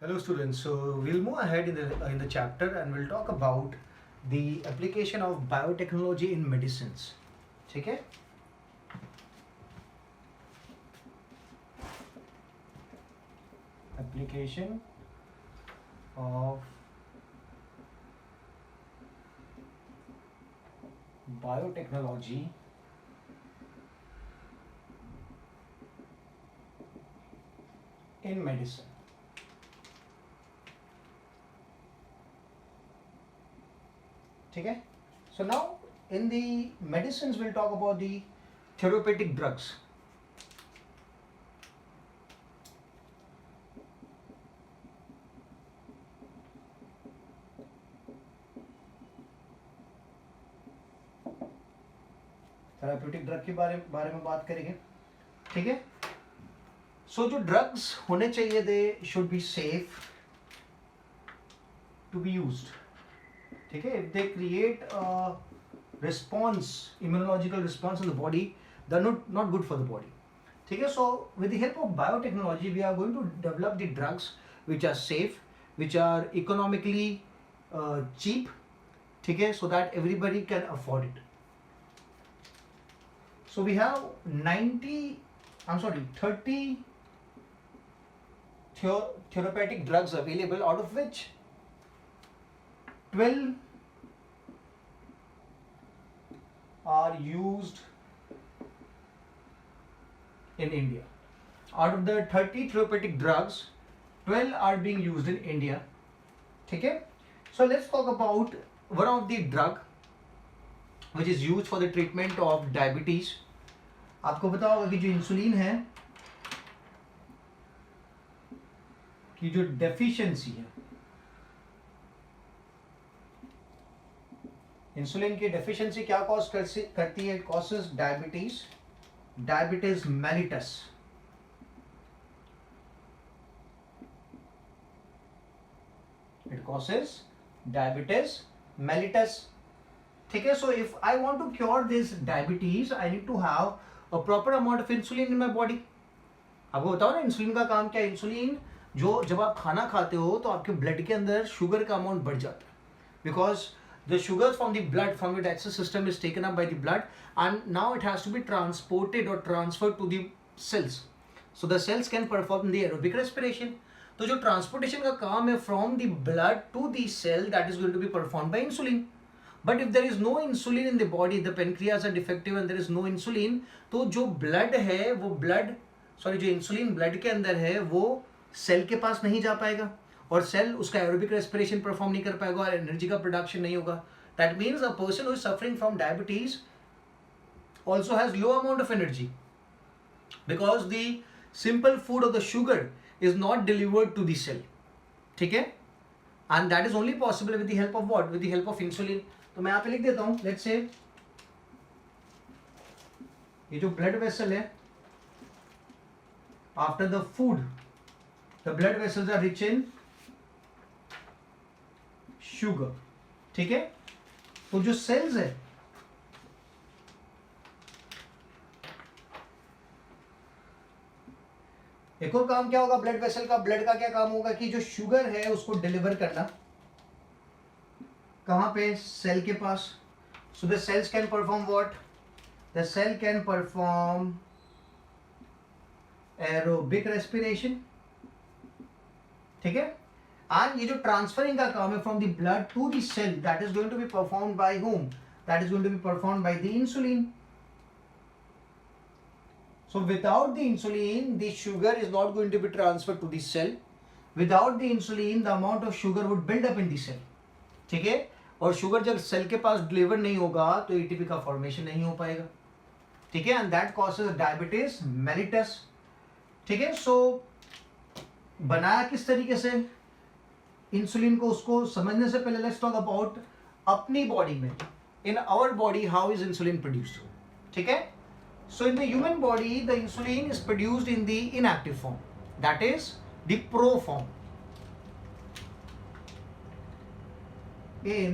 Hello students, so we'll move ahead in the chapter and we'll talk about the application of biotechnology in medicines. ठीक है? Application of biotechnology in medicine. Okay, so now in the medicines we'll talk about the therapeutic drugs. Therapeutic drug के बारे में बात करेंगे. ठीक है, सो जो ड्रग्स होने चाहिए they should be safe to be used. ठीक है, if they create response, immunological response in the body, they are not good for the body. ठीक है, so with the help of biotechnology we are going to develop the drugs which are safe, which are economically cheap. ठीक है, so that everybody can afford it. So we have 30 therapeutic drugs available, out of which 12 are used in India. Out of the 30 therapeutic drugs, 12 are being used in India. Okay? So let's talk about one of the drug which is used for the treatment of diabetes. आपको पता होगा कि जो insulin है कि जो deficiency है, insulin की डेफिशिएंसी क्या कॉज करती है? It causes diabetes mellitus. It causes diabetes mellitus. ठीक है, so if I want to cure this diabetes I need to have a proper amount of insulin in my body. आपको बताओ ना insulin का काम क्या है. इंसुलिन जो जब आप खाना खाते हो तो आपके ब्लड के अंदर शुगर का अमाउंट बढ़ जाता है, because the sugar from the blood, from the digestive system is taken up by the blood and now it has to be transported और transferred to the cells, so the cells can perform the aerobic respiration. तो जो transportation का काम है from the blood to the cell, that is going to be perform by insulin. But if there is no insulin in the body, the pancreas are defective and there is no insulin, तो जो blood है वो जो insulin blood के अंदर है वो cell के पास नहीं जा पाएगा और सेल उसका एरोबिक रेस्पिरेशन परफॉर्म नहीं कर पाएगा और एनर्जी का प्रोडक्शन नहीं होगा. That means a person who is suffering from diabetes also has low amount of energy because the simple food of the sugar is not delivered to the cell. ठीक है, and that is only possible with the help of what? With the help of insulin. तो मैं यहाँ पे लिख देता हूँ, let's say ये जो ब्लड वेसल है, after the food the blood vessels are rich in sugar. ठीक है, तो जो सेल्स है एक और काम क्या होगा ब्लड वेसल का? ब्लड का क्या काम होगा कि जो शुगर है उसको डिलीवर करना कहां पे? सेल के पास. So the cells can perform what? The cell can perform aerobic respiration. ठीक है, एंड ये जो ट्रांसफरिंग का काम है from the blood to the cell, that is going to be performed by whom? That is going to be performed by the insulin. So without the insulin, the sugar is not going to be transferred to the cell. Without the insulin, the amount of sugar would build up in the cell. ठीक है, और sugar जब cell के पास deliver नहीं होगा तो ATP का formation नहीं हो पाएगा. ठीक है, and that causes diabetes mellitus. ठीक है, सो बनाया किस तरीके से इंसुलिन को, उसको समझने से पहले लेट्स टॉक अबाउट अपनी बॉडी में, in our body how is insulin produced. ठीक है, so in the human body the insulin is produced in the inactive form, that is the pro form. In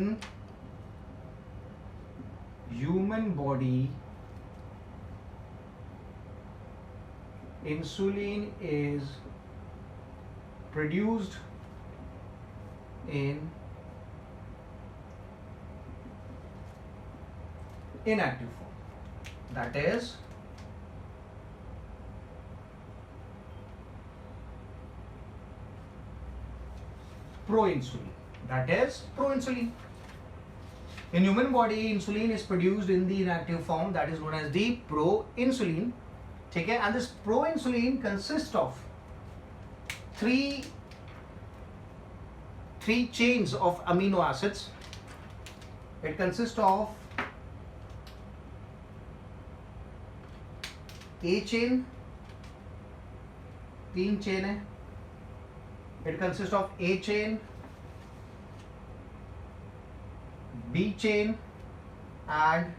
human body insulin is produced in inactive form, that is proinsulin. That is proinsulin. In human body, insulin is produced in the inactive form, that is known as the proinsulin. Okay, and this proinsulin consists of three chains of amino acids. It consists of A chain, 3 chain है. It consists of A chain, B chain and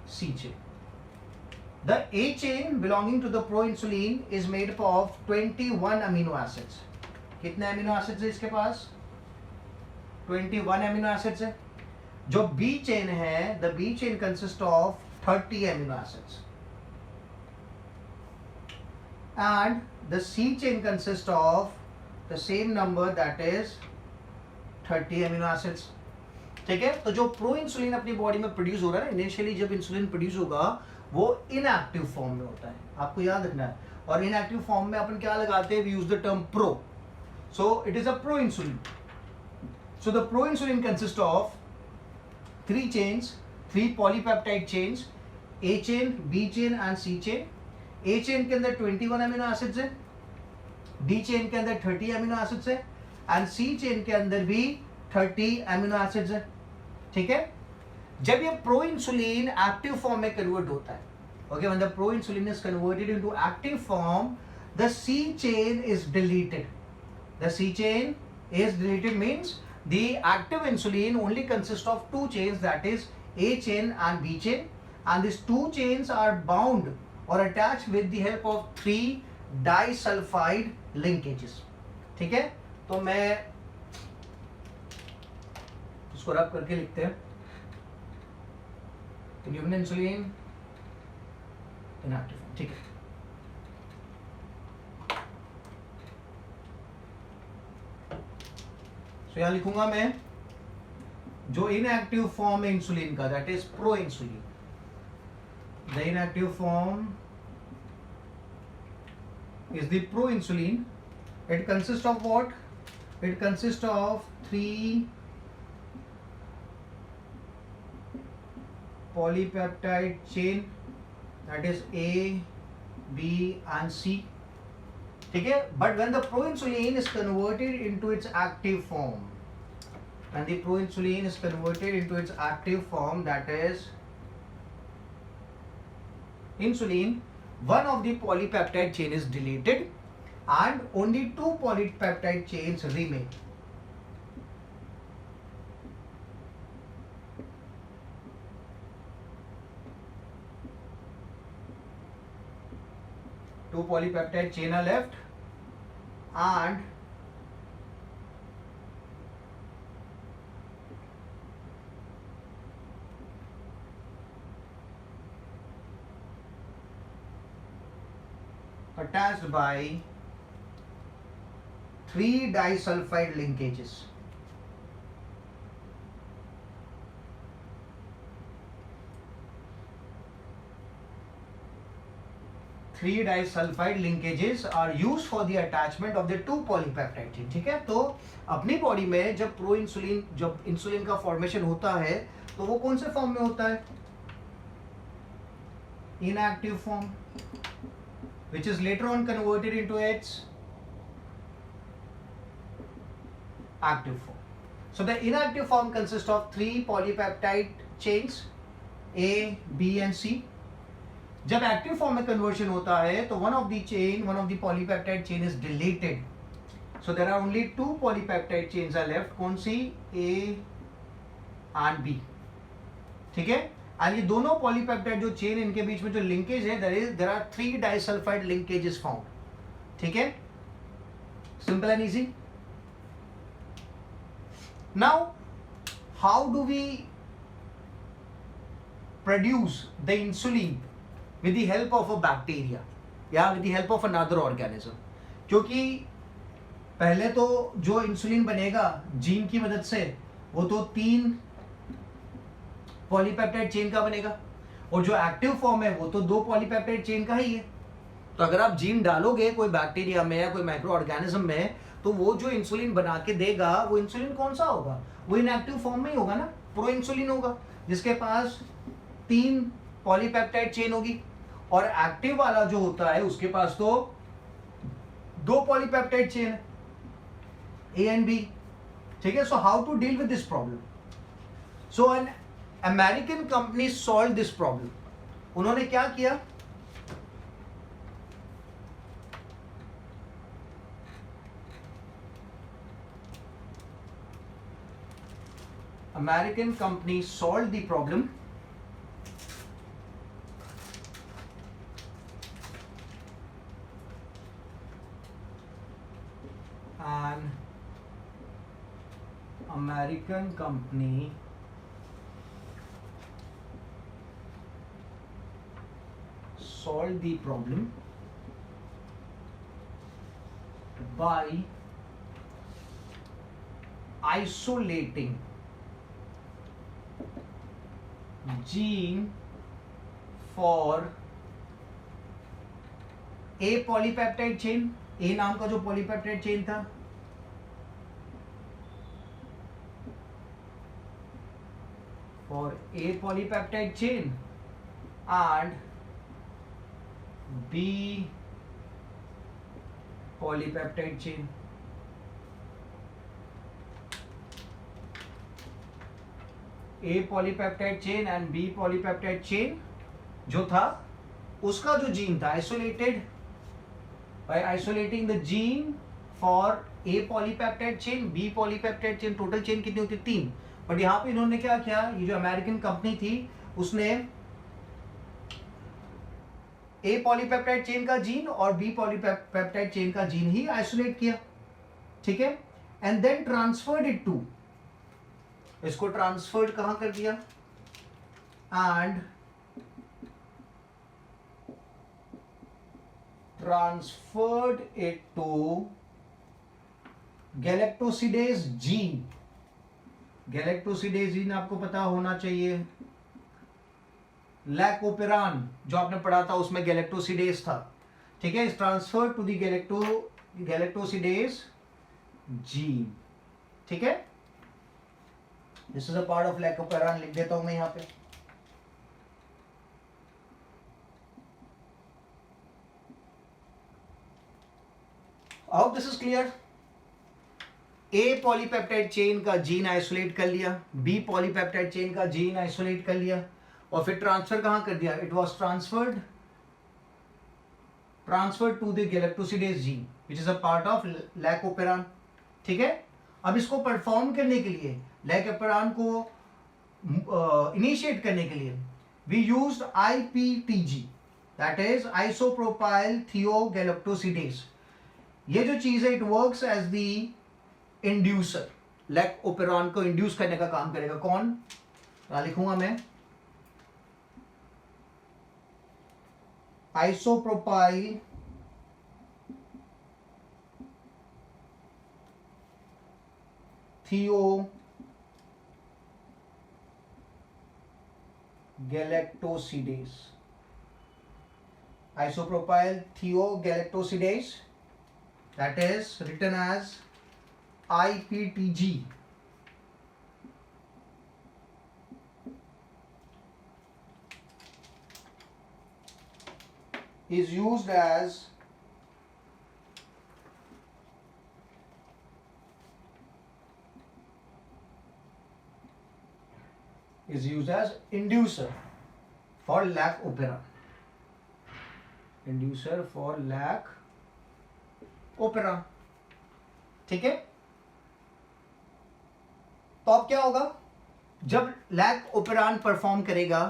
C chain. The A chain belonging to the proinsulin is made up of 21 amino acids. कितने amino acids है इसके पास? 21 amino acids है. जो B chain है, the B chain consists of 30 amino acids. And the C chain consists of the same number, that is 30 amino acids. ठीक है, तो जो प्रो इंसुलिन अपनी बॉडी में प्रोड्यूस हो रहा है ना, इनिशियली जब इंसुलिन प्रोड्यूस होगा वो इनएक्टिव फॉर्म में होता है, आपको याद रखना है. और इनएक्टिव फॉर्म में अपन क्या लगाते हैं? We use the term pro. So it is a pro insulin. So the pro insulin consist of 3 chains, 3 polypeptide chains, A chain, B chain and C chain. A chain के अंदर 21 amino acids है, B chain के अंदर 30 amino acids है and C chain के अंदर भी 30 amino acids है. ठीक है, जब ये प्रो इंसुलिन एक्टिव फॉर्म में कन्वर्ट होता है, okay, when the pro insulin is converted into active form, the C chain is deleted. The C chain is deleted means the active insulin only consists of 2 chains, that is A chain and B chain. And these 2 chains are bound or attached with the help of 3 disulfide linkages. ठीक है, तो मैं इसको रब करके लिखते हैं. Human insulin inactive. ठीक है, तो यहां लिखूंगा मैं जो इनएक्टिव फॉर्म है इंसुलिन का, that is pro insulin. The inactive form is the proinsulin. It consists of what? It consists of 3 polypeptide chain, that is A, B and C. ठीक है, but when the proinsulin is converted into its active form, when the proinsulin is converted into its active form, that is insulin, one of the polypeptide chain is deleted and only 2 polypeptide chains remain. Two polypeptide chain are left and attached by 3 disulfide linkages. Three disulfide linkages are used for the attachment of the 2 polypeptide chain. ठीक है, तो अपनी body में जब pro insulin, जब insulin का formation होता है तो वो कौन से फॉर्म में होता है? Inactive form, which is later on converted into its active form. So the inactive form consists of 3 polypeptide chains A, B and C. जब एक्टिव फॉर्म में कन्वर्शन होता है तो one of the polypeptide chain is deleted. So there are only 2 polypeptide chains are left. कौन सी? A and B. ठीक है, और ये दोनों पॉलीपेप्टाइड जो चेन, इनके बीच में जो लिंकेज है, there are 3 disulphide linkages found. ठीक है, simple and easy. Now how do we produce the insulin with the help of a bacteria या with the help of another organism? क्योंकि पहले तो जो इंसुलिन बनेगा जीन की मदद से वो तो 3 पॉलीपेप्टाइड चेन का बनेगा, और जो एक्टिव फॉर्म है वो तो 2 पॉलीपेप्टाइड चेन का ही है। तो अगर आप जीन डालोगे कोई बैक्टीरिया में या कोई माइक्रो ऑर्गेनिज्म में, तो वो जो इंसुलिन बना के देगा वो इंसुलिन कौन सा होगा, वो इनएक्टिव फॉर्म में ही होगा ना, प्रो इंसुलिन होगा, जिसके पास 3 पॉलीपेप्टाइड चेन होगी। और एक्टिव वाला जो होता है उसके पास तो 2 पॉलीपेप्टाइड चेन है, ए एंड बी। ठीक है, so how to deal with this problem? So an American company solve this problem. उन्होंने क्या किया, American company solved the problem and American company solved the problem by isolating gene for A polypeptide chain, A नाम का जो polypeptide chain था, for A polypeptide chain and B polypeptide chain. A polypeptide chain and B polypeptide chain जो था उसका जो gene था isolated by isolating the gene for A polypeptide chain, B polypeptide chain, total chain कितनी होती है 3। But यहाँ पे इन्होंने क्या किया, ये जो अमेरिकन कंपनी थी उसने A पॉलीपेप्टाइड चेन का जीन और B पॉलीपेप्टाइड चेन का जीन ही आइसोलेट किया, ठीक है, and then transferred it to, इसको ट्रांसफर्ड कहां कर दिया, and transferred it to galactosidase gene. Galactosidase gene आपको पता होना चाहिए, लैकोपेरान जो आपने पढ़ा था उसमें गैलेक्टोसिडेज था, ठीक है, is transferred to the galactosidase gene, ठीक है, this is a part of lac operon, लिख देता हूं मैं यहां पे। I hope this is clear. A polypeptide chain का जीन आइसोलेट कर लिया, बी पॉलीपेप्टाइड चेन का जीन आइसोलेट कर लिया, और फिर ट्रांसफर कहां कर दिया, it was transferred to the galactosidase gene which is a part of lac operon, ठीक है। अब इसको परफॉर्म करने के लिए, लैकोपेरान को इनिशिएट करने के लिए we used IPTG, that is isopropyl thiogalactosidase. ये जो चीज है it works as the inducer, lac operon को इंड्यूस करने का काम करेगा। कौन, लिखूंगा मैं, isopropyl thiogalactosidase, isopropyl thiogalaictosidase, that is written as IPTG, is used as inducer for lacopera, inducer for lac operon, ठीक है। तो अब क्या होगा, जब लैक ओपेरान परफॉर्म करेगा,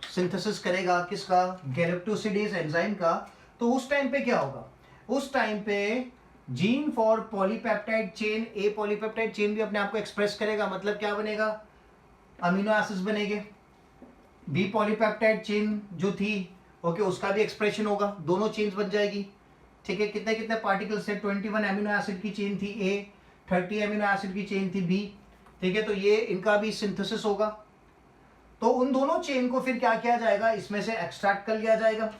सिंथेसिस करेगा किसका, गैलेक्टोसिडेज एंजाइम का, तो उस टाइम पे क्या होगा, उस टाइम पे gene for polypeptide chain, A polypeptide chain भी अपने आप को एक्सप्रेस करेगा, मतलब क्या बनेगा, अमीनो एसिड्स बनेंगे। बी पॉलीपेप्टाइड चेन जो थी ओके उसका भी एक्सप्रेशन होगा, दोनों चेन्स बन जाएगी, ठीक है, कितने कितने पार्टिकल्स थे, 21 एमिनो एसिड की चेन थी ए, 30 एमिनो एसिड की चेन थी बी। ठीक है, तो ये इनका भी सिंथेसिस होगा। तो उन दोनों चेन को फिर क्या किया जाएगा, इसमें से एक्सट्रैक्ट कर लिया जाएगा।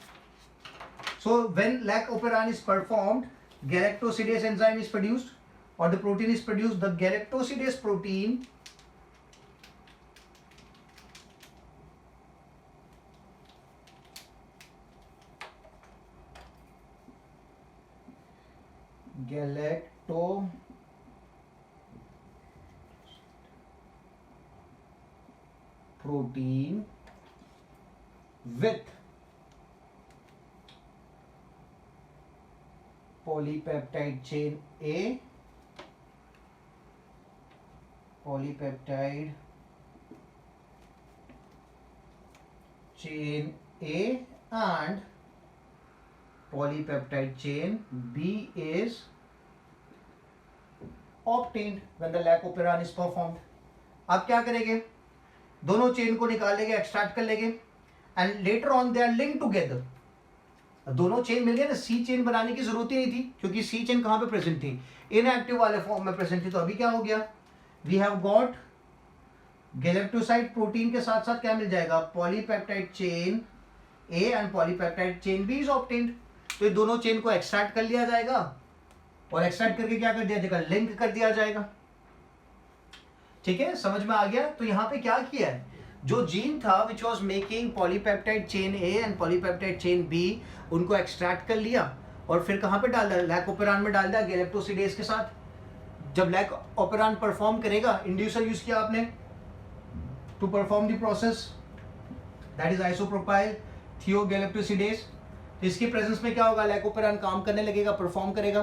So when lac operon is performed, galactosidase enzyme is produced or the protein is produced. The galactosidase protein protein with polypeptide chain A, polypeptide chain A and polypeptide chain B is obtained when the lac operon is performed. आप क्या करेंगे, दोनों chain को निकाल लेंगे, extract कर लेंगे and later on they are link together. दोनों चेन मिल गए ना, सी चेन बनाने की जरूरत ही नहीं थी क्योंकि सी चेन कहां पे प्रेजेंट थी, इनएक्टिव वाले फॉर्म में प्रेजेंट थी। तो अभी क्या हो गया, we have got galactoside protein के साथ साथ क्या मिल जाएगा, polypeptide chain A and polypeptide chain B is obtained. तो ये दोनों चेन को एक्सट्रैक्ट कर लिया जाएगा और एक्सट्रैक्ट करके क्या कर दिया जाएगा, लिंक कर दिया जाएगा। ठीक है, समझ में आ गया। तो यहाँ पे क्या किया है, जो जीन था which was making polypeptide chain A and polypeptide chain B, उनको एक्सट्रैक्ट कर लिया और फिर कहाँ पे डाल दिया, लैक ओपेरान में डाल दिया गैलेक्टोसिडेज के साथ। जब लैक ओपेरान परफॉर्म करेगा, इंड्यूसर यूज किया आपने to perform the process, that is isopropyl thiogalactosidase. तो इसके प्रेजेंस में क्या होगा, लैक ओपेरान काम करने लगेगा, परफॉर्म करेगा।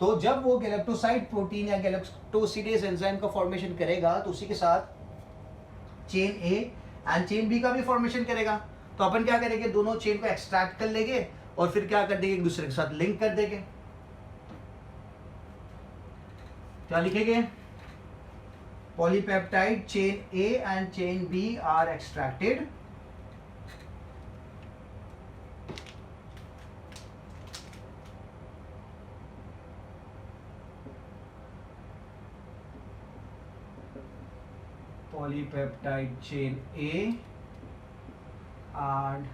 तो जब वो गैलेक्टोसाइड प्रोटीन या गैलेक्टोसिडेज एंजाइम का फॉर्मेशन करेगा, तो उसी के साथ chain A and chain B का भी फॉर्मेशन करेगा। तो अपन क्या करेंगे, दोनों चेन को एक्सट्रैक्ट कर लेंगे और फिर क्या कर देंगे, एक दूसरे के साथ लिंक कर देंगे। क्या लिखेंगे, polypeptide chain A and chain B are extracted polypeptide chain A and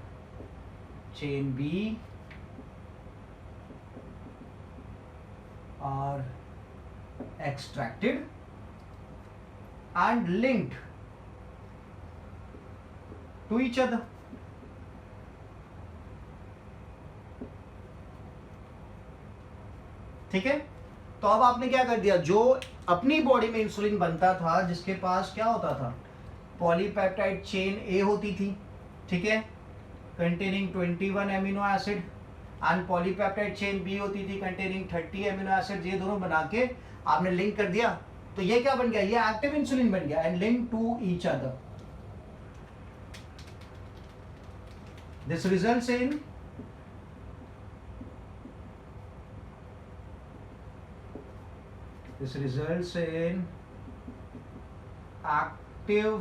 chain B are extracted and linked to each other. ठीक है, तो अब आपने क्या कर दिया, जो अपनी बॉडी में इंसुलिन बनता था, जिसके पास क्या होता था, पॉलीपेप्टाइड चेन ए होती थी, ठीक है, containing 21 amino acid and polypeptide chain B होती थी कंटेनिंग 30 एमिनो एसिड। ये दोनों बना के आपने लिंक कर दिया, तो ये क्या बन गया, ये एक्टिव इंसुलिन बन गया and link to each other. This results in this results in active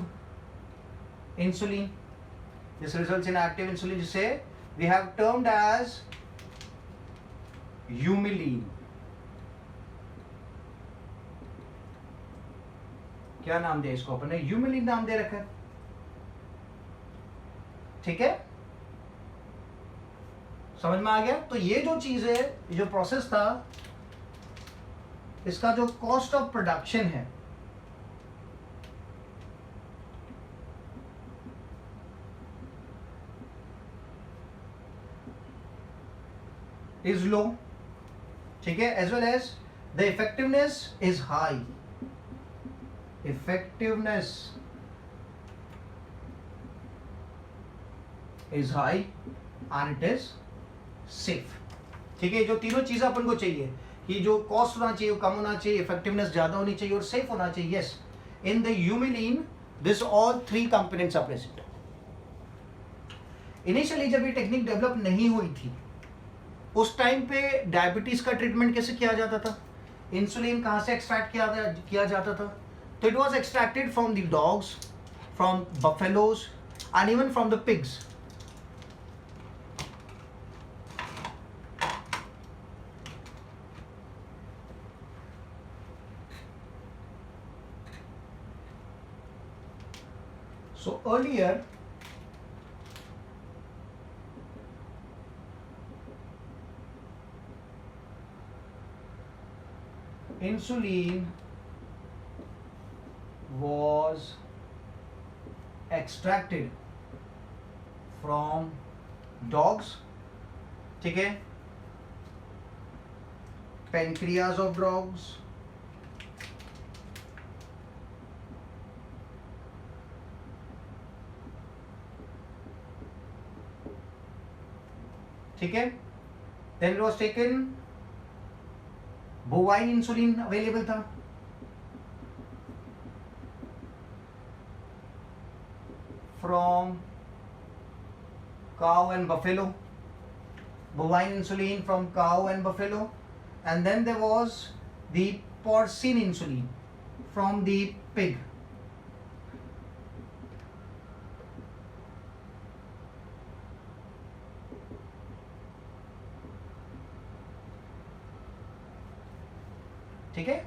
insulin. This results in active insulin, जिसे we have termed as humulin. क्या नाम दिया इसको अपन ने, humulin नाम दे रखा है। ठीक है, समझ में आ गया। तो ये जो चीज है, जो प्रोसेस था, इसका जो कॉस्ट ऑफ प्रोडक्शन है इज लो, ठीक है, as well as the effectiveness is high. Effectiveness is high and it is safe. ठीक है, जो तीनों चीजें अपन को चाहिए कि जो कॉस्ट होना चाहिए वो कम होना चाहिए, इफेक्टिवनेस ज्यादा होनी चाहिए और सेफ होना चाहिए। Yes, in the humulin this all three components are present. Initially जब ये टेक्निक डेवलप नहीं हुई थी, उस टाइम पे डायबिटीज का ट्रीटमेंट कैसे किया जाता था, इंसुलिन कहां से एक्सट्रैक्ट किया जाता था, तो it was extracted from the dogs, from buffaloes and even from the pigs. So earlier insulin was extracted from dogs, ठीक है, pancreas of dogs, ठीक है. Then it was taken, bovine insulin available था, from cow and buffalo, bovine insulin from cow and buffalo, and then there was the porcine insulin from the pig. ठीक है.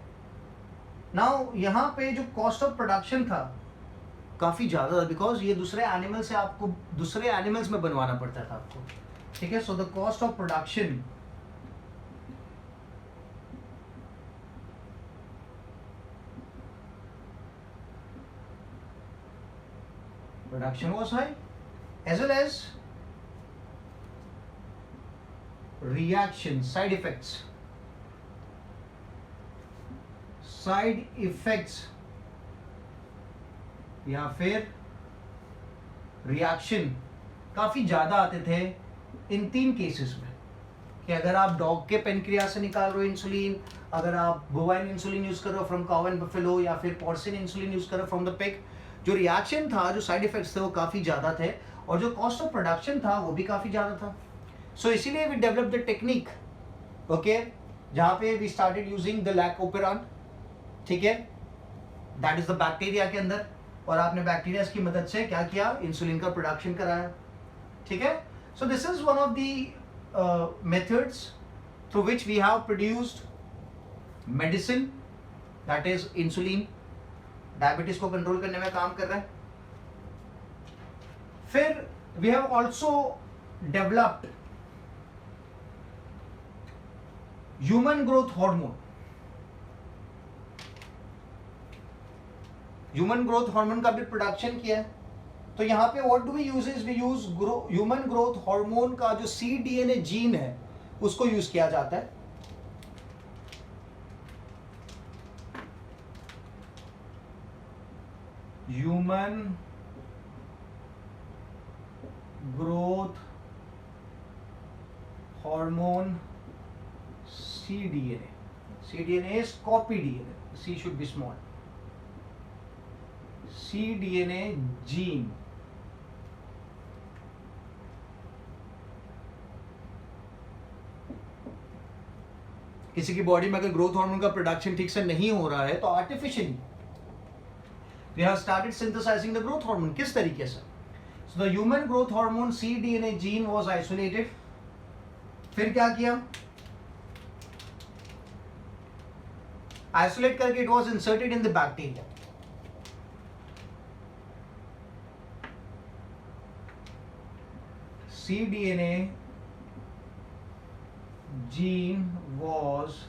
Now यहाँ पे जो cost of production था काफी ज्यादा था, बिकॉज ये दूसरे एनिमल से आपको दूसरे एनिमल्स में बनवाना पड़ता था आपको, ठीक है. So the cost of production was high, as well as reaction, side effects या फिर रिएक्शन काफी ज्यादा आते थे इन 3 केसेस में, कि अगर आप डॉग के पेनक्रियास से निकाल रहे हो इंसुलिन, अगर आप बोवाइन इंसुलिन यूज कर रहे हो फ्रॉम काउ एंड बफेलो, या फिर पोर्सिन इंसुलिन यूज कर रहे हो फ्रॉम द पिग, जो रिएक्शन था, जो साइड इफेक्ट्स थे वो काफी ज्यादा थे, और जो कॉस्ट ऑफ प्रोडक्शन था वो भी काफी ज्यादा था. सो इसीलिए we develop the technique, okay, जहां पे we started using the lac operon, ठीक है, दैट इज द बैक्टीरिया के अंदर, और आपने बैक्टीरिया की मदद से क्या किया, इंसुलिन का प्रोडक्शन कराया, ठीक है. So this is one of the methods through which we have produced medicine, that is insulin, diabetes को कंट्रोल करने में काम कर रहा है. फिर we have also developed human growth hormone. Human growth hormone का भी प्रोडक्शन किया है. तो यहाँ पे what do we use is we use human growth hormone का जो cDNA जीन है उसको यूज किया जाता है. Human growth hormone cDNA is copy DNA, C should be small, cDNA gene. किसी की बॉडी में अगर ग्रोथ हार्मोन का प्रोडक्शन ठीक से नहीं हो रहा है तो artificially we have started synthesising the growth hormone. किस तरीके से? So the human growth hormone cDNA gene was isolated. फिर क्या किया, आइसोलेट करके it was inserted in the bacteria. cDNA gene was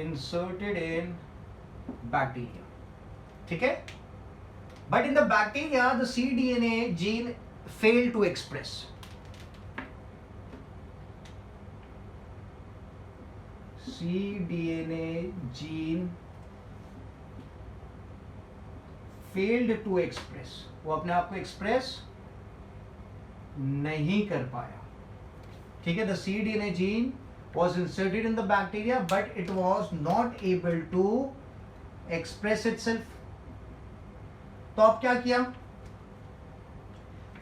inserted in bacteria, ठीक है. But in the bacteria the cDNA gene failed to express. cDNA gene failed to express, वो अपने आप को एक्सप्रेस नहीं कर पाया, ठीक है. The cDNA gene was inserted in the bacteria but it was not able to express itself. तो अब क्या किया,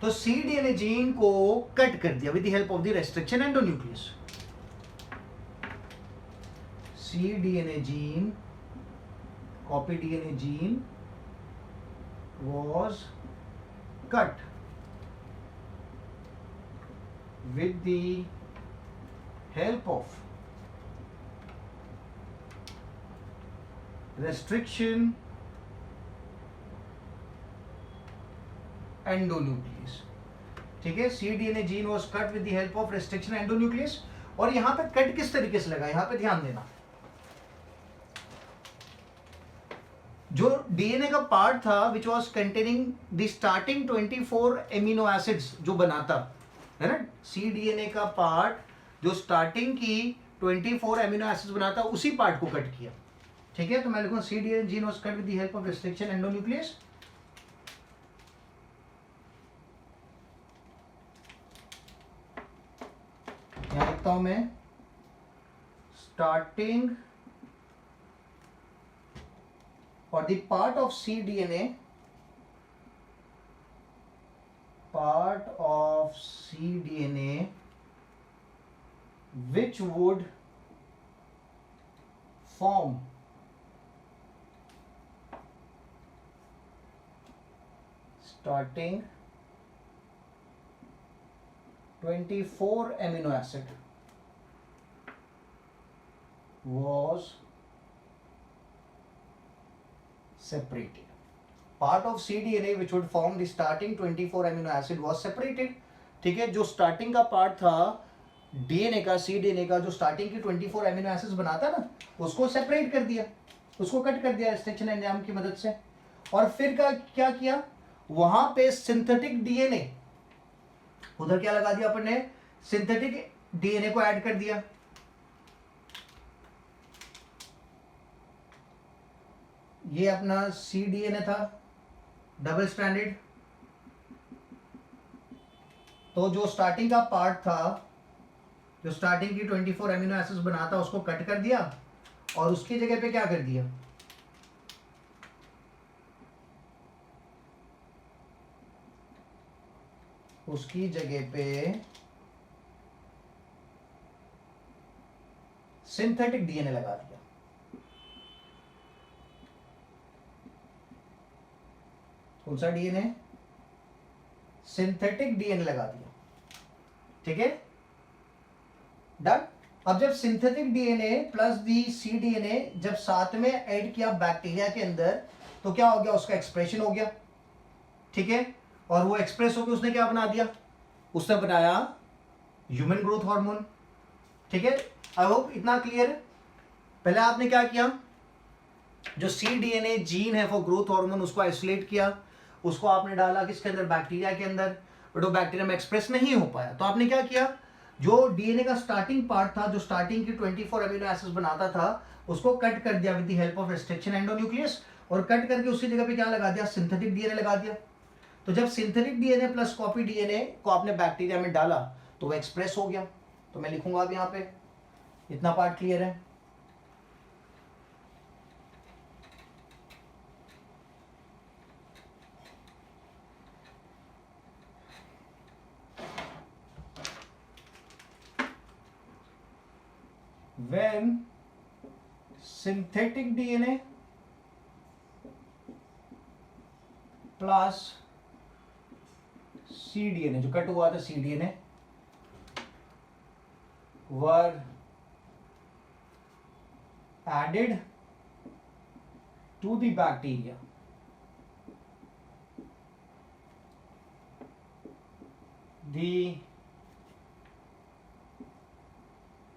तो cDNA जीन को कट कर दिया with the help of the restriction endonuclease. cDNA gene, copy DNA gene was cut with the help of restriction endonuclease. ठीक है, cDNA gene was cut with the help of restriction endonuclease. और यहां पे cut किस तरीके से लगा, यहां पे ध्यान देना, जो डीएनए का पार्ट था which was containing the starting 24 amino acids जो बनाता है ना, cDNA का पार्ट जो स्टार्टिंग की 24 एमिनो एसिड्स बनाता, उसी पार्ट को कट किया. ठीक है, तो मैं लिखूंगा cDNA gene was cut with the help of restriction endonuclease. यहां लिखता हूं मैं starting or the part of cDNA which would form starting 24 amino acid was separated. Part of cDNA which would form the starting 24 amino acid was separated. ठीक है, जो starting का part था DNA का, cDNA का, जो स्टार्टिंग की 24 amino acids बनाता ना, उसको सेपरेट कर दिया, उसको कट कर दिया रिस्ट्रिक्शन एंजाइम की मदद से. और फिर क्या किया, वहां पे सिंथेटिक डीएनए, उधर क्या लगा दिया अपन ने, सिंथेटिक डीएनए को ऐड कर दिया. ये अपना cDNA था डबल स्ट्रैंडेड, तो जो स्टार्टिंग का पार्ट था, जो स्टार्टिंग की 24 एमिनो एसिड्स बनाता, उसको कट कर दिया और उसकी जगह पे क्या कर दिया, उसकी जगह पे सिंथेटिक डीएनए लगा दिया. कौन सा डीएनए, सिंथेटिक डीएनए लगा दिया. ठीक है, डन. अब जब सिंथेटिक डीएनए प्लस दी cDNA जब साथ में ऐड किया बैक्टीरिया के अंदर, तो क्या हो गया, उसका एक्सप्रेशन हो गया. ठीक है, और वो एक्सप्रेस होकर उसने क्या बना दिया, उसने बनाया ह्यूमन ग्रोथ हार्मोन. ठीक है, आई होप इतना क्लियर है. पहले आपने क्या किया, जो cDNA जीन है फॉर ग्रोथ हार्मोन, उसको आइसोलेट किया, उसको आपने डाला किसके अंदर, बैक्टीरिया के अंदर, बट वो बैक्टीरिया में एक्सप्रेस नहीं हो पाया. तो आपने क्या किया, जो डीएनए का स्टार्टिंग पार्ट था, जो स्टार्टिंग की 24 एमिनो एसिड्स बनाता था, उसको कट कर दिया with the help of restriction endonuclease, और कट करके उसी जगह पे क्या लगा दिया, सिंथेटिक डीएनए लगा दिया. तो जब synthetic DNA plus copy DNA को आपने बैक्टीरिया में डाला, तो वो एक्सप्रेस हो गया. तो मैं लिखूंगा अब यहाँ पे, इतना पार्ट क्लियर है. When synthetic DNA plus cDNA, जो कट हुआ था cDNA, were added to the bacteria, the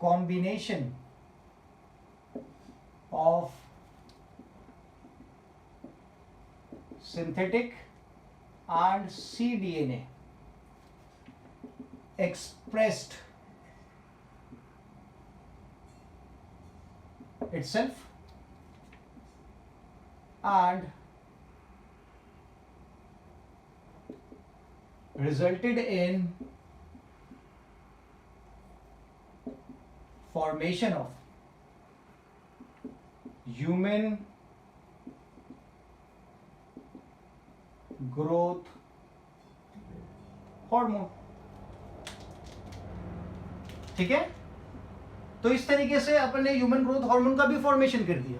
combination of synthetic and cDNA expressed itself and resulted in formation of human growth hormone. ठीक है, तो इस तरीके से अपन ने ह्यूमन ग्रोथ हार्मोन का भी फॉर्मेशन कर दिया.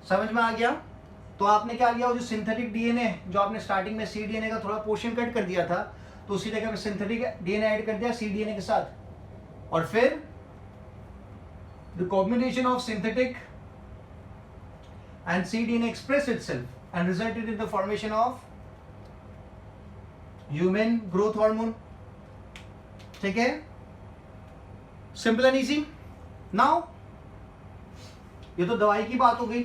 समझ में आ गया. तो आपने क्या लिया, जो सिंथेटिक डीएनए, जो आपने स्टार्टिंग में cDNA का थोड़ा पोर्शन कट कर दिया था, तो उसी जगह पे सिंथेटिक डीएनए ऐड कर दिया cDNA के साथ, और फिर the combination of synthetic and cDNA express itself and resulted in the formation of human growth hormone. ठीक है, सिंपल एंड इजी. नाउ ये तो दवाई की बात हो गई.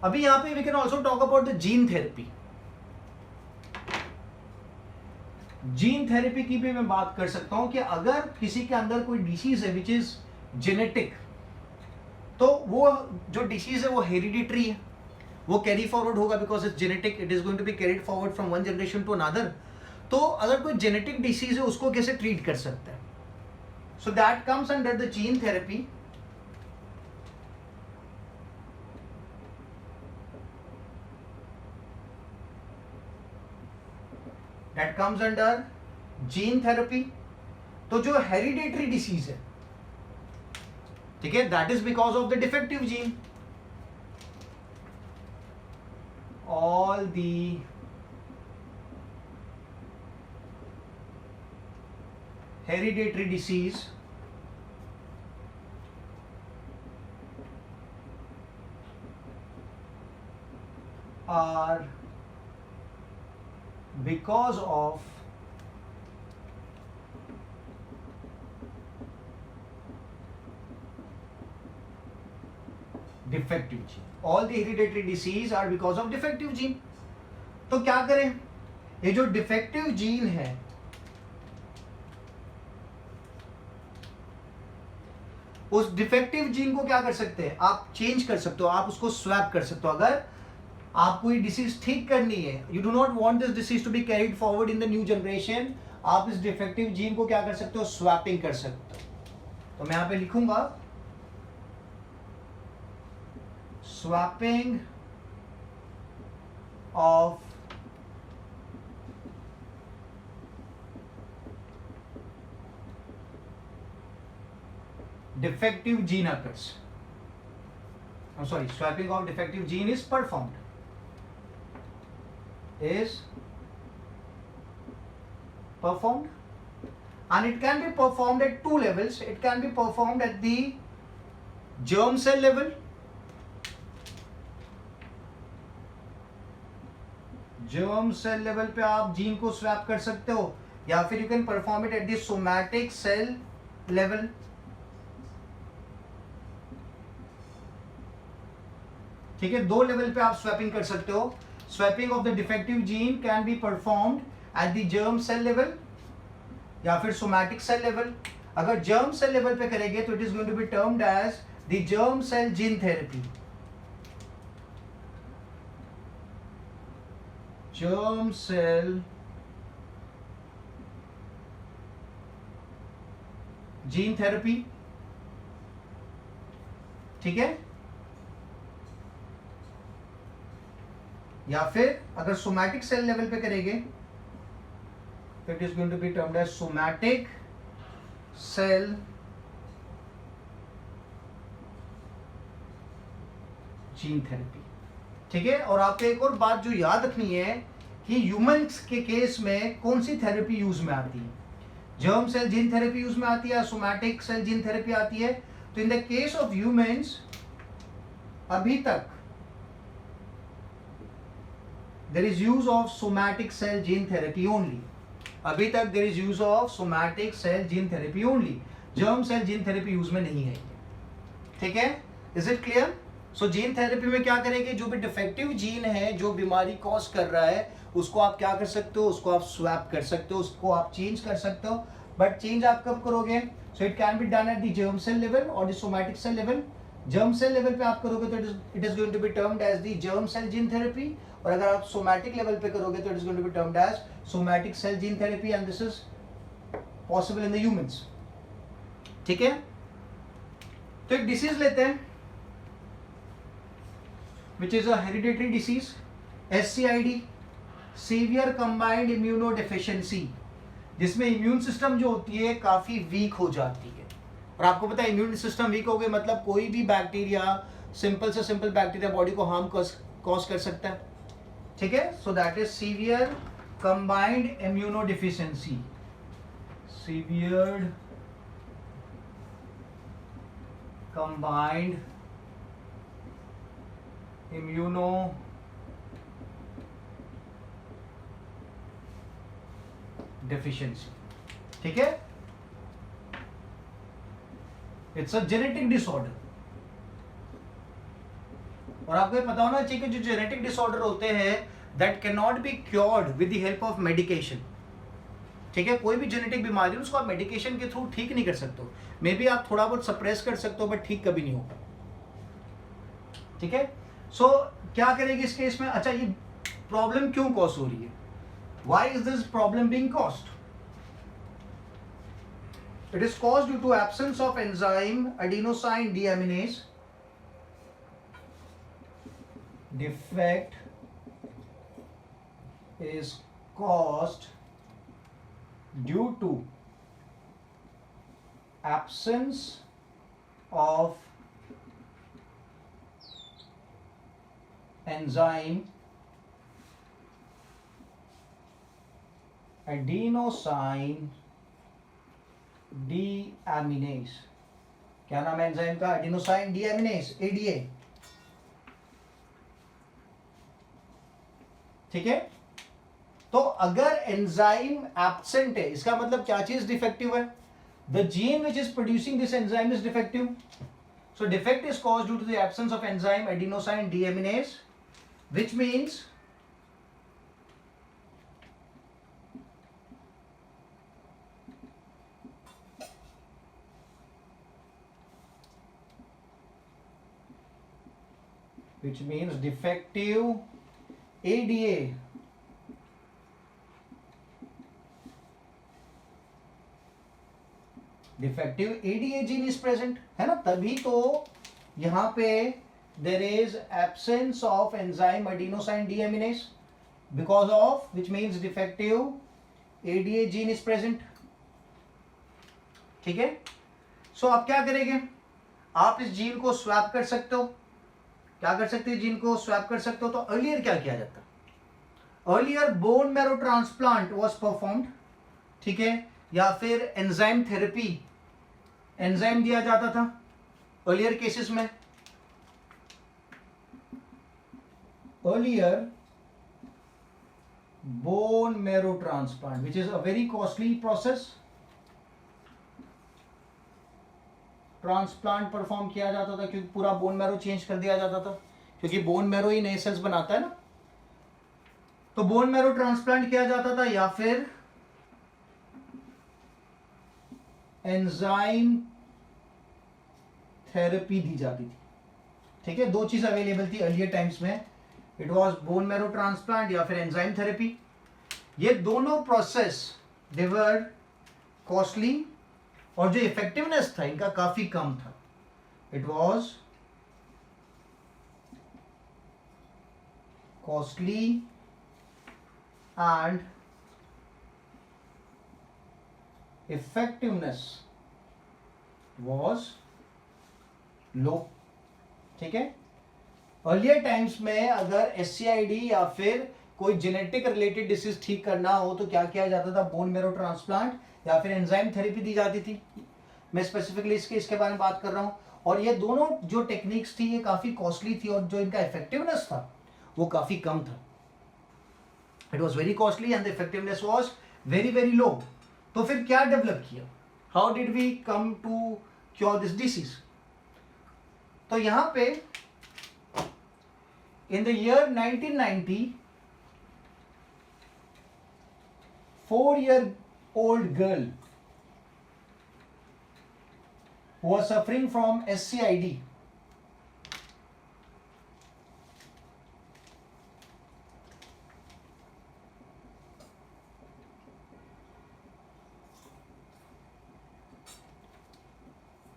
अभी यहां पे we can also talk about the gene therapy. Gene therapy की भी मैं बात कर सकता हूं कि अगर किसी के अंदर कोई डिसीज है विच इज जेनेटिक, तो वो जो डिसीज है वो हेरिडिटरी है, वो कैरी फॉरवर्ड होगा because it's genetic. It is going to be carried forward from one generation to another. तो अगर कोई जेनेटिक डिसीज है उसको कैसे ट्रीट कर सकते हैं? So that comes under the gene therapy. That comes under gene therapy. तो जो हेरिडेटरी डिसीज है, ठीक है, that is because of the defective gene. All the hereditary disease are because of defective gene. All the hereditary disease are because of defective gene. तो क्या करें? ये जो defective gene है, उस डिफेक्टिव जीन को क्या कर सकते हैं? आप चेंज कर सकते हो, आप उसको स्वैप कर सकते हो. अगर आपको ये डिसीज ठीक करनी है, you do not want this disease to be carried forward in the new generation, आप इस डिफेक्टिव जीन को क्या कर सकते हो? स्वैपिंग कर सकते हो. तो मैं यहां पे लिखूंगा swapping of defective gene occurs. I'm sorry, swapping of defective gene is performed. And it can be performed at two levels. It can be performed at the germ cell level. germ cell level पे आप gene को swap कर सकते हो, या फिर you can perform it at the somatic cell level. ठीक है, दो लेवल पे आप स्वैपिंग कर सकते हो. Swapping of the defective gene can be performed at the germ cell level या फिर सोमैटिक सेल लेवल. अगर जर्म सेल लेवल पे करेंगे तो it is going to be termed as the germ cell gene therapy. Germ cell gene therapy. ठीक है, या फिर अगर सोमैटिक सेल लेवल पे करेंगे तो it is going to be termed as somatic cell gene therapy. ठीक है, और आपको एक और बात जो याद रखनी है कि ह्यूमंस के केस में कौन सी थेरेपी यूज में आती है? Germ cell gene therapy use में आती है, सोमैटिक सेल जीन थेरेपी आती है. तो in the case of humans अभी तक there is use of somatic cell gene therapy only. अभी तक there is use of somatic cell gene therapy only. germ cell gene therapy use में नहीं है. ठीक है, is it clear? so gene therapy में क्या करेंगे? जो भी डिफेक्टिव जीन है जो बीमारी कॉज कर रहा है उसको आप क्या कर सकते हो? उसको आप स्वैप कर सकते हो, उसको आप चेंज कर सकते हो. बट चेंज आप कब करोगे? So it can be done at the germ cell level और the somatic cell level. Germ cell level पे आप करोगे तो it is going to be termed as the germ cell gene therapy, और अगर आप सोमैटिक लेवल पे करोगे तो it is going to be termed as somatic cell gene therapy, and this is possible in the humans. ठीक है, तो एक डिसीज लेते हैं which is a hereditary disease, SCID, severe combined immunodeficiency, जिसमें इम्यून सिस्टम जो होती है काफी वीक हो जाती है. और आपको पता है इम्यून सिस्टम वीक हो गए मतलब कोई भी बैक्टीरिया, सिंपल से सिंपल बैक्टीरिया बॉडी को हार्म कॉज कर सकता है. ठीक है, so that is severe combined immunodeficiency. Severe combined immuno deficiency, ठीक है, इट्स अ जेनेटिक डिसऑर्डर। और आपको ये पता होना चाहिए कि जो जेनेटिक डिसऑर्डर होते हैं that can not be cured with the help of medication, ठीक है, कोई भी जेनेटिक बीमारी उसको आप मेडिकेशन के थ्रू ठीक नहीं कर सकते हो, मे बी आप थोड़ा बहुत सप्रेस कर सकते हो बट ठीक कभी नहीं होगा, ठीक है। सो क्या करेगी इस केस में, अच्छा ये प्रॉब्लम क्यों कॉज हो रही है, why is this problem being caused? It is caused due to absence of enzyme adenosine deaminase. Defect is caused due to absence of enzyme adenosine deaminase. क्या नाम है एंजाइम का? एडिनोसाइन डीएमिनेज, एडीए, ठीक है। तो अगर एंजाइम एब्सेंट है इसका मतलब क्या चीज डिफेक्टिव है? The gene which is producing this enzyme is defective. So defect is caused due to the absence of enzyme adenosine deaminase, which means defective ADA, defective ADA gene is present, है ना, तभी तो यहां पे there is absence of enzyme adenosine deaminase because of which means defective ADA gene is present, ठीक है। सो आप क्या करेंगे, आप इस जीन को स्वैप कर सकते हो, क्या कर सकते हैं, जीन को स्वैप कर सकते हो। तो अर्लियर क्या किया जाता, earlier bone marrow transplant was performed, ठीक है, या फिर एंजाइम थेरेपी, एंजाइम दिया जाता था अर्लियर केसेस में। Earlier bone marrow transplant which is a very costly process, transplant perform किया जाता था क्योंकि पूरा बोन मैरो चेंज कर दिया जाता था, क्योंकि बोन मैरो ही नए सेल्स बनाता है ना। तो बोन मैरो ट्रांसप्लांट किया जाता था या फिर एंजाइम थेरेपी दी जाती थी, ठीक है। दो चीज अवेलेबल थी अर्लियर टाइम्स में, it was bone marrow transplant या फिर एंजाइम थेरेपी। ये दोनों प्रोसेस दे वर कॉस्टली और जो इफेक्टिवनेस था इनका काफी कम था। It was costly and effectiveness was लो, ठीक है। अर्लियर टाइम्स में अगर SCID या फिर कोई जेनेटिक रिलेटेड डिसीज ठीक करना हो तो क्या किया जाता था, बोन मैरो ट्रांसप्लांट या फिर एंजाइम थेरेपी दी जाती थी। मैं स्पेसिफिकली इसके बारे में बात कर रहा हूं। और ये दोनों जो टेक्निक्स थी ये काफी कॉस्टली थी और जो इनका इफेक्टिवनेस था वो काफी कम था। It was very costly and the effectiveness was very very low. तो फिर क्या डेवलप किया, how did we come to cure this disease? तो यहां पे in the year 1990 4-year-old girl who was suffering from SCID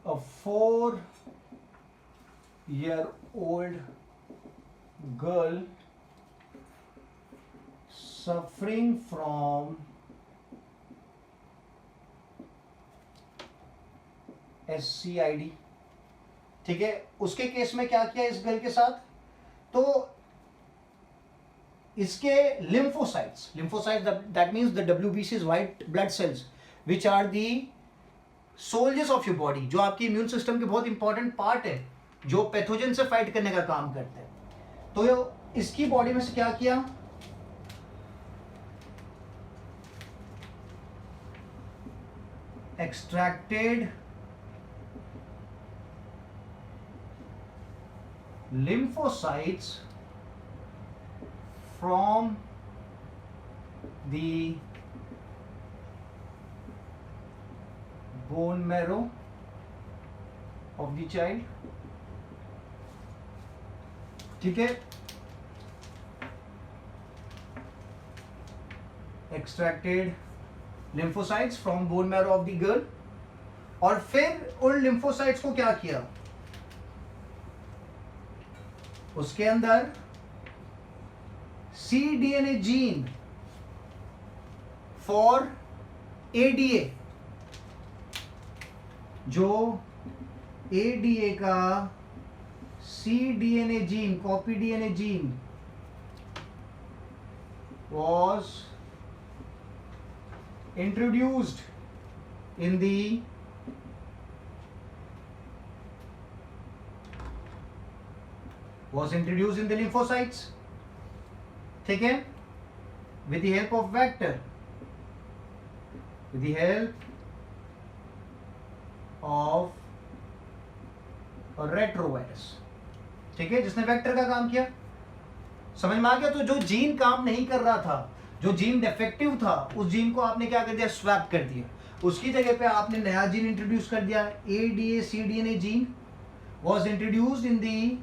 a 4-year-old girl suffering from SCID, ठीक है। उसके केस में क्या किया इस गर्ल के साथ, तो इसके lymphocytes that means the WBCs, white blood cells, which are the soldiers of your body, जो आपकी इम्यून सिस्टम के बहुत इंपॉर्टेंट पार्ट है, जो पैथोजन से फाइट करने का काम करते हैं। तो इसकी बॉडी में से क्या किया, extracted lymphocytes from the bone marrow of the child. ठीक है, extracted lymphocytes from bone marrow of the girl, और फिर उन lymphocytes को क्या किया, उसके अंदर cDNA जीन फॉर ADA, जो ADA का cDNA gene, copy DNA gene was introduced in the lymphocytes. ठीक है, with the help of vector, with the help of retrovirus. ठीक है, जिसने वेक्टर का काम किया, समझ में आ गया। तो जो जीन काम नहीं कर रहा था, जो जीन डिफेक्टिव था, उस जीन को आपने क्या कर दिया, स्वैप कर दिया, उसकी जगह पे आपने नया जीन इंट्रोड्यूस कर दिया। ADA cDNA gene was introduced in the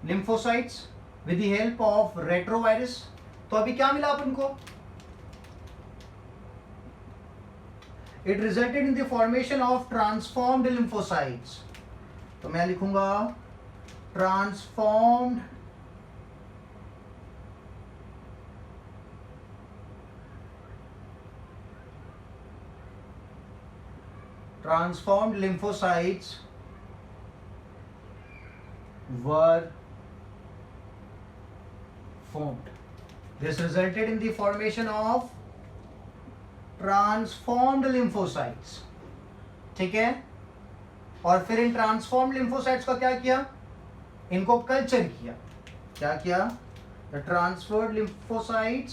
lymphocytes with the help of retrovirus. तो अभी क्या मिला अपन को, it resulted in the formation of transformed lymphocytes. तो मैं लिखूंगा transformed lymphocytes were formed. This resulted in the formation of transformed lymphocytes. ठीक है, और फिर इन ट्रांसफॉर्म्ड lymphocytes का क्या किया, इनको कल्चर किया। क्या किया, the transferred lymphocytes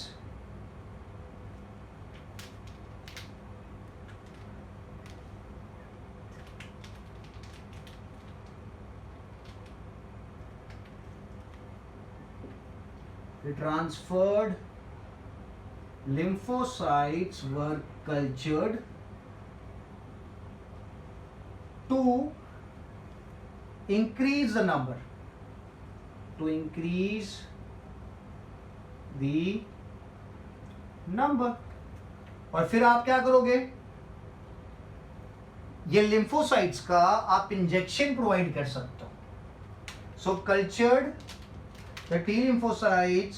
were cultured to increase the number, और फिर आप क्या करोगे, ये lymphocytes का आप इंजेक्शन प्रोवाइड कर सकते हो। सो cultured, the T lymphocytes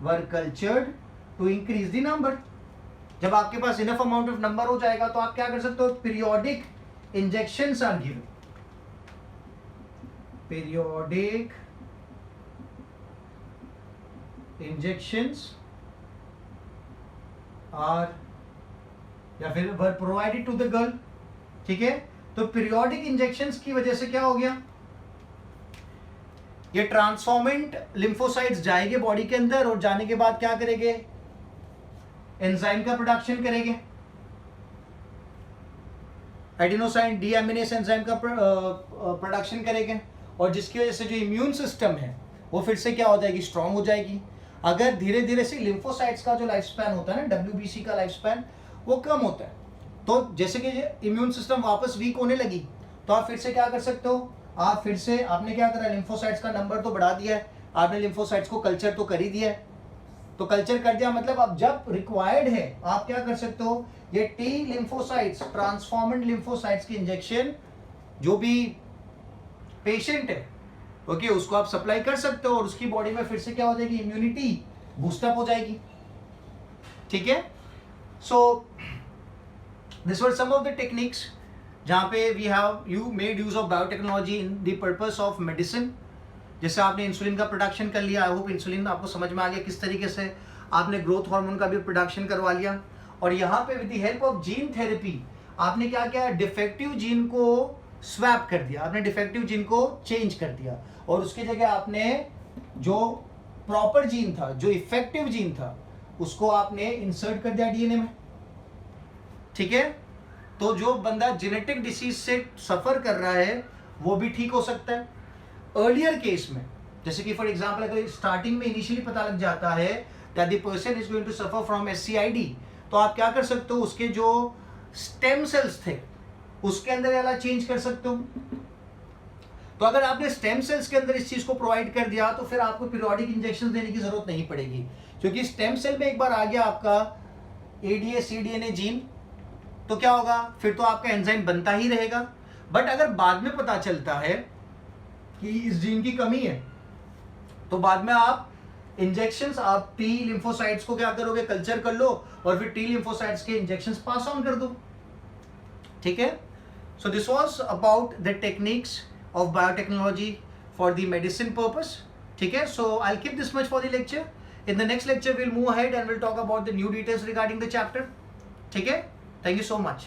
were cultured to increase the number. जब आपके पास इनफ अमाउंट ऑफ नंबर हो जाएगा तो आप क्या कर सकते हो, periodic injections are given, periodic injections are, या फिर were provided to the girl. ठीक है, तो पीरियोडिक इंजेक्शंस की वजह से क्या हो गया, ये ट्रांसफॉर्मेंट लिम्फोसाइट्स जाएंगे बॉडी के अंदर, और जाने के बाद क्या करेंगे, एंजाइम का प्रोडक्शन करेंगे, एडिनोसाइन डीएमिनेस एंजाइम का प्रोडक्शन करेंगे, और जिसकी वजह से जो इम्यून सिस्टम है वो फिर से क्या हो जाएगी, स्ट्रांग हो जाएगी। अगर धीरे धीरे से लिम्फोसाइट्स का जो लाइफ स्पैन होता है ना, WBC का लाइफ स्पैन वो कम होता है, तो जैसे कि इम्यून सिस्टम वापस वीक होने लगी, तो आप फिर से क्या कर सकते हो, आप फिर से आपने क्या करा, लिम्फोसाइट्स का नंबर तो बढ़ा दिया है, आपने लिम्फोसाइट्स को कल्चर तो कर ही दिया है। तो कल्चर कर दिया मतलब अब जब रिक्वायर्ड है आप क्या कर सकते हो, ये टी लिम्फोसाइट्स, ट्रांसफॉर्मेड लिम्फोसाइट्स की इंजेक्शन जो भी पेशेंट है ओके उसको आप सप्लाई कर सकते हो, और उसकी बॉडी में फिर से क्या हो जाएगी, इम्यूनिटी बूस्टअप हो जाएगी। ठीक है, so this were some of the techniques जहाँ पे we have you made use of biotechnology in the purpose of medicine. जैसे आपने इंसुलिन का प्रोडक्शन कर लिया, आई होप इंसुलिन आपको समझ में आ गया किस तरीके से आपने ग्रोथ हार्मोन का भी प्रोडक्शन करवा लिया। और यहाँ पे with the help of gene therapy आपने क्या किया, डिफेक्टिव जीन को स्वैप कर दिया, आपने डिफेक्टिव जीन को चेंज कर दिया और उसकी जगह आपने जो प्रॉपर जीन था, जो इफेक्टिव जीन था, उसको आपने इंसर्ट कर दिया डीएनए में। ठीक है, तो जो बंदा जेनेटिक डिसीज से सफर कर रहा है वो भी ठीक हो सकता है। अर्लियर केस में, जैसे कि फॉर एग्जांपल अगर स्टार्टिंग में इनिशियली पता लग जाता है that the person is going to suffer from SCID, तो आप क्या कर सकते हो, उसके जो स्टेम सेल्स थे उसके अंदर वाला चेंज कर सकते हो। तो अगर आपने स्टेम सेल्स के अंदर इस चीज को प्रोवाइड कर दिया तो फिर आपको पीरियोडिक इंजेक्शन देने की जरूरत नहीं पड़ेगी, क्योंकि स्टेम सेल में एक बार आ गया आपका ADA-cDNA जीन, तो क्या होगा, फिर तो आपका एंजाइम बनता ही रहेगा। बट अगर बाद में पता चलता है कि इस जीन की कमी है, तो बाद में आप इंजेक्शंस, आप T लिम्फोसाइट्स को क्या करोगे, कल्चर कर लो और फिर T लिम्फोसाइट्स के इंजेक्शंस पास ऑन कर दो। ठीक है, so this was about the techniques of biotechnology for the medicine purpose. ठीक है, so I will keep this much for the lecture. In the next lecture we'll move ahead and will talk about the new details regarding the chapter. ठीक है, thank you so much.